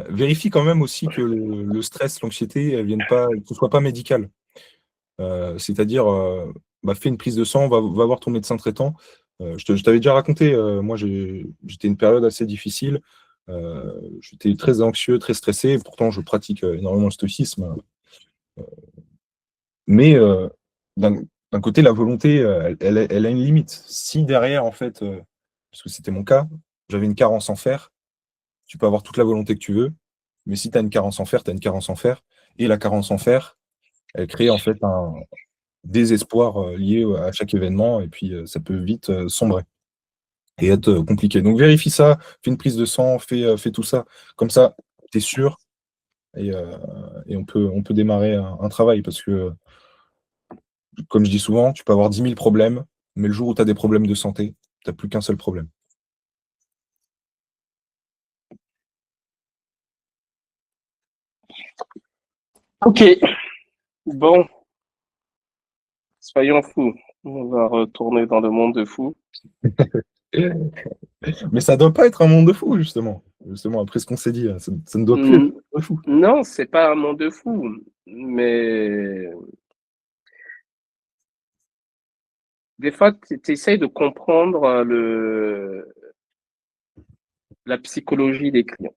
B: Vérifie quand même aussi que le stress, l'anxiété, elles viennent pas, que ce soit pas médical. C'est-à-dire, fais une prise de sang, va voir ton médecin traitant. Je t'avais déjà raconté, moi j'étais une période assez difficile. J'étais très anxieux, très stressé. Et pourtant, je pratique énormément le stoïcisme. Mais d'un d'un côté, la volonté, elle a une limite. Si derrière, en fait, parce que c'était mon cas, j'avais une carence en fer, tu peux avoir toute la volonté que tu veux, mais si tu as une carence en fer, tu as une carence en fer. Et la carence en fer, elle crée en fait un désespoir lié à chaque événement, et puis ça peut vite sombrer et être compliqué. Donc vérifie ça, fais une prise de sang, fais tout ça. Comme ça, tu es sûr, et on peut démarrer un travail, parce que, comme je dis souvent, tu peux avoir 10 000 problèmes, mais le jour où tu as des problèmes de santé, tu n'as plus qu'un seul problème.
A: Ok, bon, soyons fous. On va retourner dans le monde de fous.
B: Mais ça doit pas être un monde de fou, justement. Justement, après ce qu'on s'est dit, ça ne doit plus être un monde de fou.
A: Non, c'est pas un monde de fous, mais des fois, tu essayes de comprendre la psychologie des clients.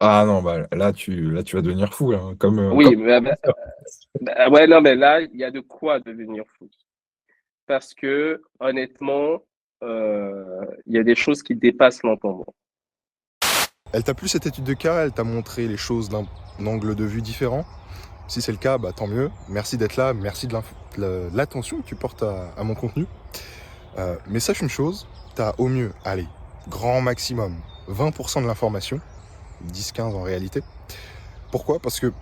B: Ah non, là tu vas devenir fou, hein,
A: Oui, ouais, non, mais là, il y a de quoi devenir fou. Parce que, honnêtement, il y a des choses qui dépassent l'entendement.
B: Elle t'a plu cette étude de cas? Elle t'a montré les choses d'un angle de vue différent? Si c'est le cas, tant mieux. Merci d'être là, merci de l'attention que tu portes à mon contenu. Mais sache une chose, t'as au mieux, allez, grand maximum, 20% de l'information, 10-15 en réalité. Pourquoi? Parce que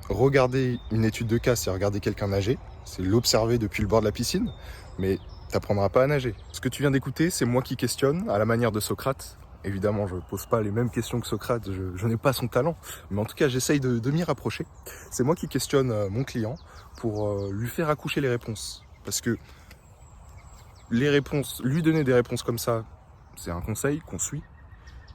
B: regarder une étude de cas, c'est regarder quelqu'un nager, c'est l'observer depuis le bord de la piscine, mais t'apprendras pas à nager. Ce que tu viens d'écouter, c'est moi qui questionne, à la manière de Socrate. Évidemment, je ne pose pas les mêmes questions que Socrate, je n'ai pas son talent, mais en tout cas, j'essaye de m'y rapprocher. C'est moi qui questionne mon client pour lui faire accoucher les réponses. Parce que les réponses, lui donner des réponses comme ça, c'est un conseil qu'on suit,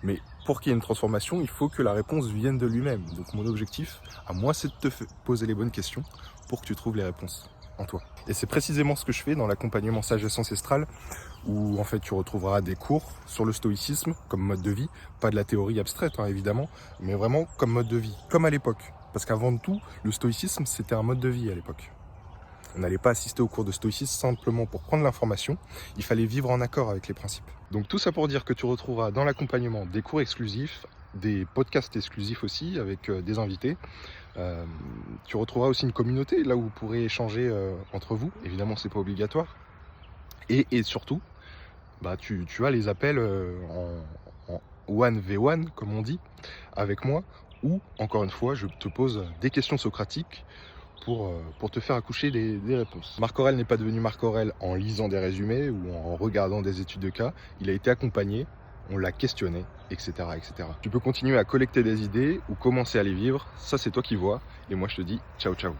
B: mais pour qu'il y ait une transformation, il faut que la réponse vienne de lui-même. Donc mon objectif, à moi, c'est de te poser les bonnes questions pour que tu trouves les réponses en toi. Et c'est précisément ce que je fais dans l'accompagnement sagesse ancestrale, où en fait tu retrouveras des cours sur le stoïcisme comme mode de vie, pas de la théorie abstraite évidemment, mais vraiment comme mode de vie, comme à l'époque. Parce qu'avant de tout, le stoïcisme c'était un mode de vie à l'époque. On n'allait pas assister au cours de stoïcisme simplement pour prendre l'information, il fallait vivre en accord avec les principes. Donc tout ça pour dire que tu retrouveras dans l'accompagnement des cours exclusifs, des podcasts exclusifs aussi avec des invités. Tu retrouveras aussi une communauté là où vous pourrez échanger entre vous. Évidemment, c'est pas obligatoire. Et surtout, tu as les appels en 1v1, comme on dit, avec moi, où, encore une fois, je te pose des questions socratiques pour te faire accoucher des réponses. Marc Aurèle n'est pas devenu Marc Aurèle en lisant des résumés ou en regardant des études de cas. Il a été accompagné, on l'a questionné, etc., etc. Tu peux continuer à collecter des idées ou commencer à les vivre. Ça, c'est toi qui vois. Et moi, je te dis ciao, ciao.